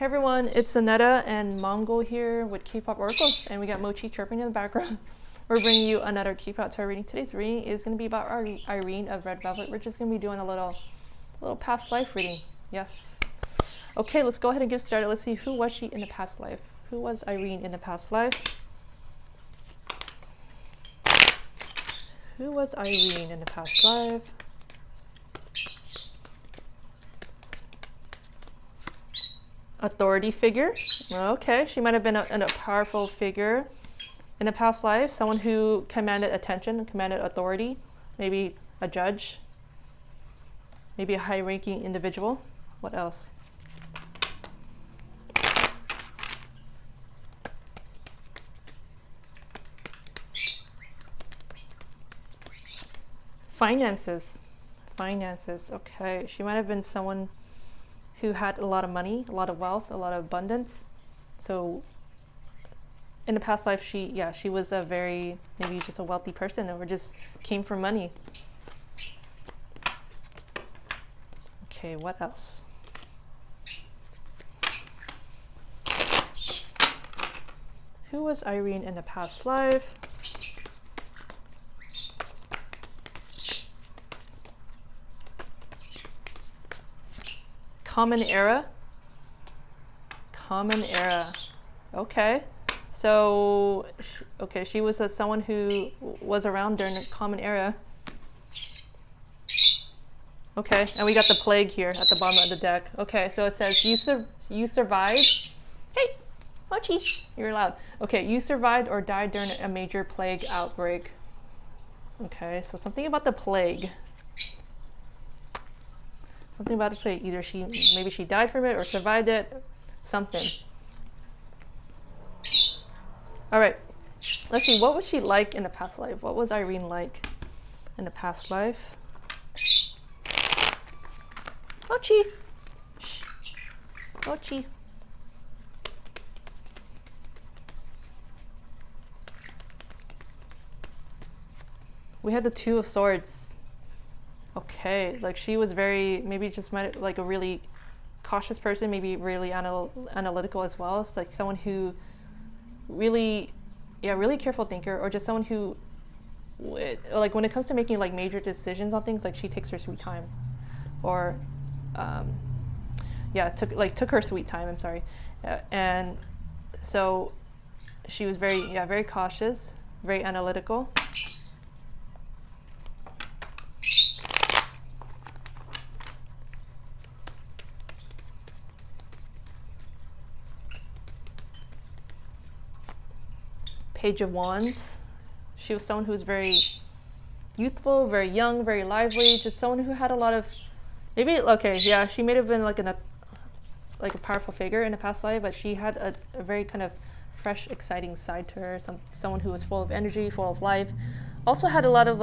Hey everyone, it's Aneta and Mongol here with Kpop Oracles, and we got Mochi chirping in the background. We're bringing you another Kpop tarot reading. Today's reading is going to be about our Irene of Red Velvet. We're just going to be doing a little past life reading. Yes. Okay, let's go ahead and get started. Let's see, who was she in the past life? Who was Irene in the past life? Who was Irene in the past life? Authority figure. Okay, she might have been a powerful figure in a past life. Someone who commanded attention, commanded authority. Maybe a judge. Maybe a high-ranking individual. What else? Finances. Finances. Okay, she might have been someone who had a lot of money, a lot of wealth, a lot of abundance. So in the past life, she was a very, maybe just a wealthy person, or just came from money. Okay, what else? Who was Irene in the past life? Common era. Common era. Okay. So, okay, she was someone who was around during the common era. Okay, and we got the plague here at the bottom of the deck. Okay, so it says you survived. Hey, Mochi, you're loud. Okay, you survived or died during a major plague outbreak. Okay, so something about the plague. Something about the plague. Either maybe she died from it or survived it. Something. All right. Let's see. What was she like in the past life? What was Irene like in the past life? Mochi. Shh. Mochi. We had the Two of Swords. Okay, like she was very, maybe just like a really cautious person, maybe really analytical as well. It's like someone who really careful thinker, or just someone who, like when it comes to making like major decisions on things, like she takes her sweet time, or took her sweet time. I'm sorry, and so she was very cautious, very analytical. Page of Wands. She was someone who was very youthful, very young, very lively, just someone who had a lot of, maybe, okay, yeah, she may have been like a powerful figure in a past life, but she had a very kind of fresh, exciting side to her. Someone who was full of energy, full of life. Also had a lot of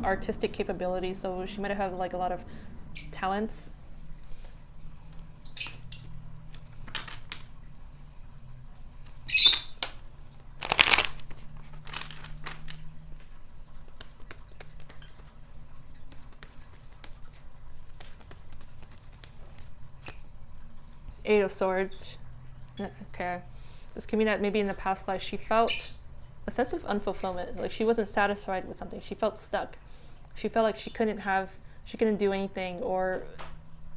artistic capabilities, so she might have had like a lot of talents. Eight of Swords. Okay. This could mean that maybe in the past life she felt a sense of unfulfillment. Like she wasn't satisfied with something. She felt stuck. She felt like she couldn't do anything, or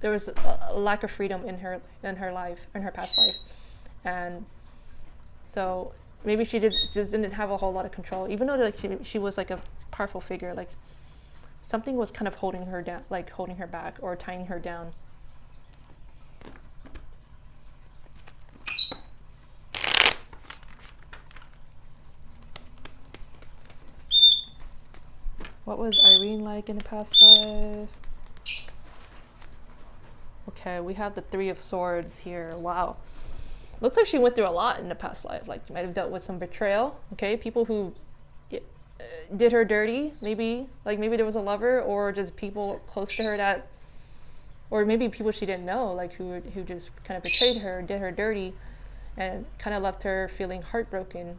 there was a lack of freedom in her life, in her past life. And so maybe she just didn't have a whole lot of control, even though like she was like a powerful figure. Like something was kind of holding her down, like holding her back or tying her down. What was Irene like in the past life? Okay, we have the Three of Swords here. Wow. Looks like she went through a lot in the past life. Like she might have dealt with some betrayal. Okay, people who did her dirty. Maybe there was a lover, or just people close to her that, or maybe people she didn't know, like who just kind of betrayed her, did her dirty, and kind of left her feeling heartbroken.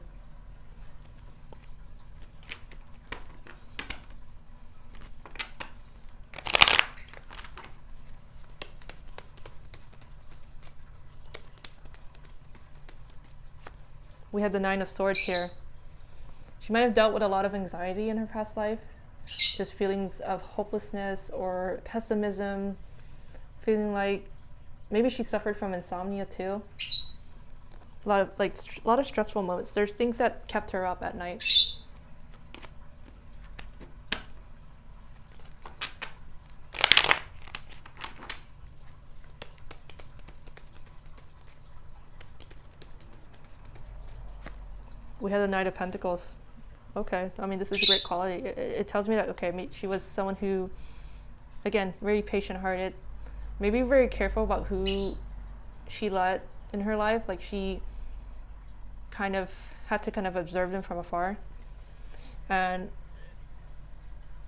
We had the Nine of Swords here. She might have dealt with a lot of anxiety in her past life, just feelings of hopelessness or pessimism, feeling like maybe she suffered from insomnia too. A lot of stressful moments. There's things that kept her up at night. We had the Knight of Pentacles. Okay, I mean, this is a great quality. It tells me that, okay, she was someone who, again, very patient-hearted, maybe very careful about who she let in her life. Like, she kind of had to kind of observe them from afar. And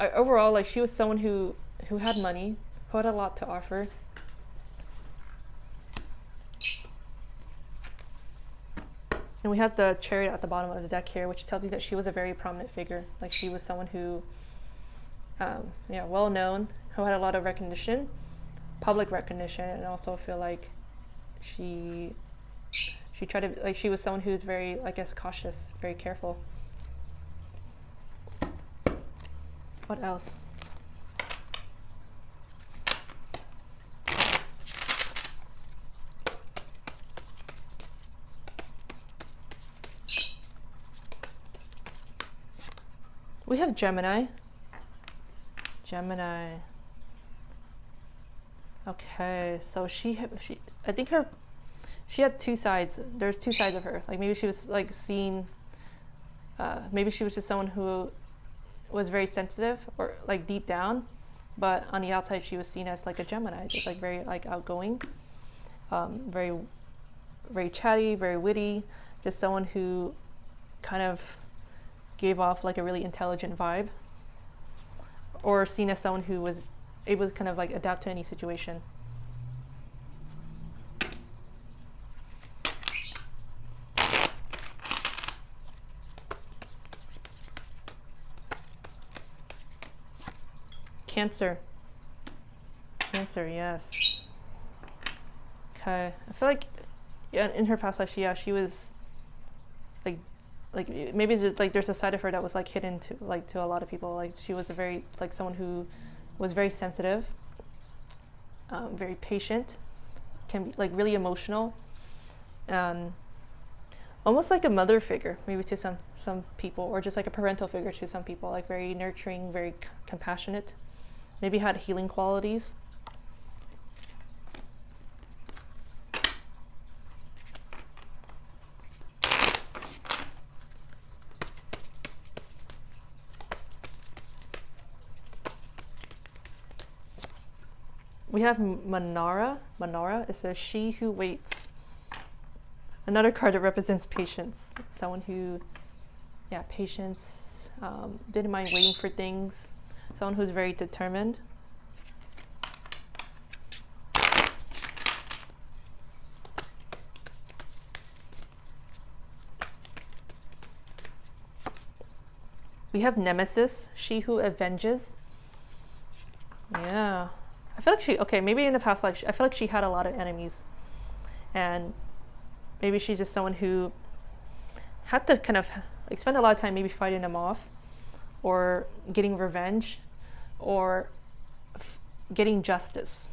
overall, like, she was someone who had money, who had a lot to offer. And we have the Chariot at the bottom of the deck here, which tells me that she was a very prominent figure. Like, she was someone who, well known, who had a lot of recognition, public recognition, and also feel like she tried to, like, she was someone who's very, I guess, cautious, very careful. What else? We have Gemini. Gemini. Okay, so she I think she had two sides. There's two sides of her. Like, maybe she was like seen. Maybe she was just someone who was very sensitive or like deep down, but on the outside she was seen as like a Gemini, just like very like outgoing, very very chatty, very witty, just someone who kind of gave off like a really intelligent vibe, or seen as someone who was able to kind of like adapt to any situation. Cancer. Cancer, yes. Okay, I feel like, yeah, in her past life, she was like maybe it's just, like, there's a side of her that was like hidden to a lot of people. Like, she was a very, like, someone who was very sensitive, very patient, can be like really emotional, almost like a mother figure maybe to some people, or just like a parental figure to some people, like very nurturing, very compassionate, maybe had healing qualities. We have Manara. Manara, it says she who waits. Another card that represents patience. Someone who, yeah, patience, didn't mind waiting for things. Someone who's very determined. We have Nemesis, she who avenges. Yeah. I feel like maybe in the past life, I feel like she had a lot of enemies, and maybe she's just someone who had to kind of like spend a lot of time maybe fighting them off, or getting revenge, or getting justice.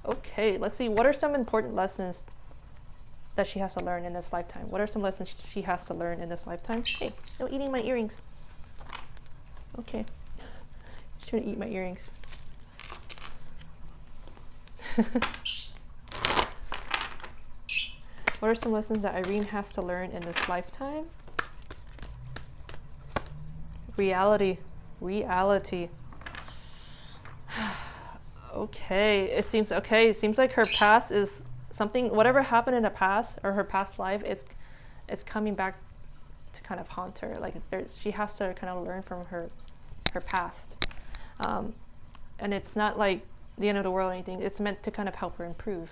Okay, let's see. What are some important lessons that she has to learn in this lifetime? What are some lessons she has to learn in this lifetime? Hey, no eating my earrings. Okay. Trying to eat my earrings. What are some lessons that Irene has to learn in this lifetime? Reality. Reality. Okay, it seems okay. It seems like her past is something, whatever happened in the past or her past life, it's coming back to kind of haunt her. Like, she has to kind of learn from her past. And it's not like the end of the world or anything. It's meant to kind of help her improve.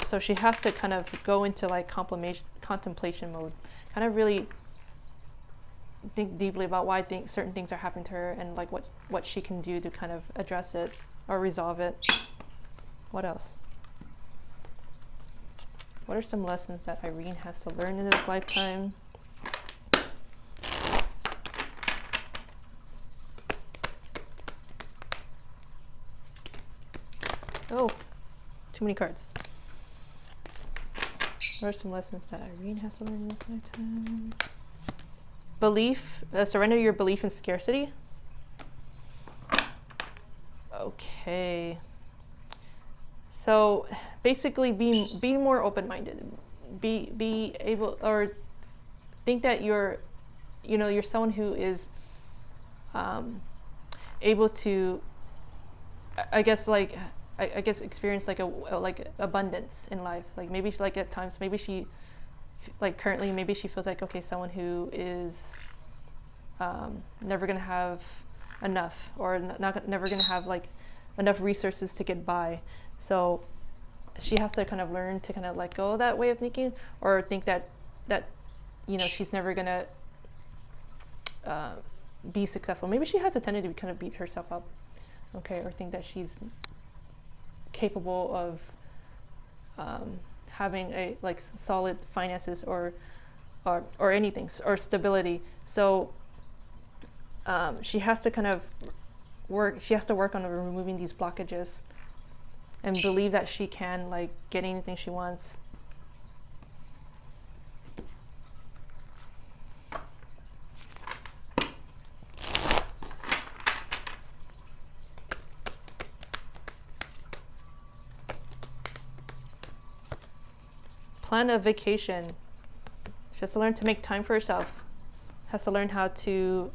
So she has to kind of go into like contemplation mode, kind of really think deeply about why certain things are happening to her, and like what she can do to kind of address it or resolve it. What else? What are some lessons that Irene has to learn in this lifetime? Oh, too many cards. What are some lessons that Irene has to learn in this lifetime? Belief, surrender your belief in scarcity. Okay. So basically be more open-minded. Be able, or think that you're someone who is able to, I guess experience like abundance in life. Like maybe like at times, maybe she like currently, maybe she feels like, okay, someone who is never gonna have enough, or never gonna have like enough resources to get by. So she has to kind of learn to kind of let go of that way of thinking, or think that she's never gonna be successful. Maybe she has a tendency to kind of beat herself up, okay, or think that she's capable of having a like solid finances or anything, or stability. So she has to kind of work on removing these blockages and believe that she can like get anything she wants. Plan a vacation. She has to learn to make time for herself. Has to learn how to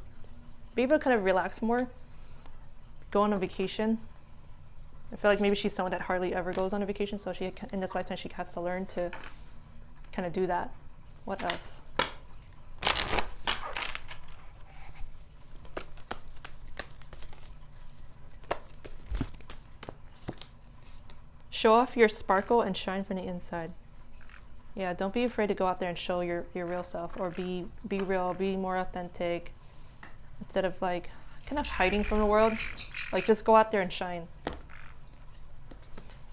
be able to kind of relax more. Go on a vacation. I feel like maybe she's someone that hardly ever goes on a vacation, so she, in this lifetime, she has to learn to kind of do that. What else? Show off your sparkle and shine from the inside. Yeah, don't be afraid to go out there and show your real self, or be real, be more authentic, instead of like kind of hiding from the world. Like just go out there and shine.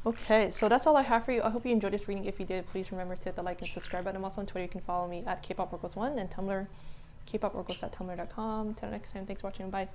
Okay, so that's all I have for you. I hope you enjoyed this reading. If you did, please remember to hit the like and subscribe button. I'm also on Twitter. You can follow me at Kpop1, and Tumblr, kpoporacles.tumblr.com. Until next time, thanks for watching. Bye.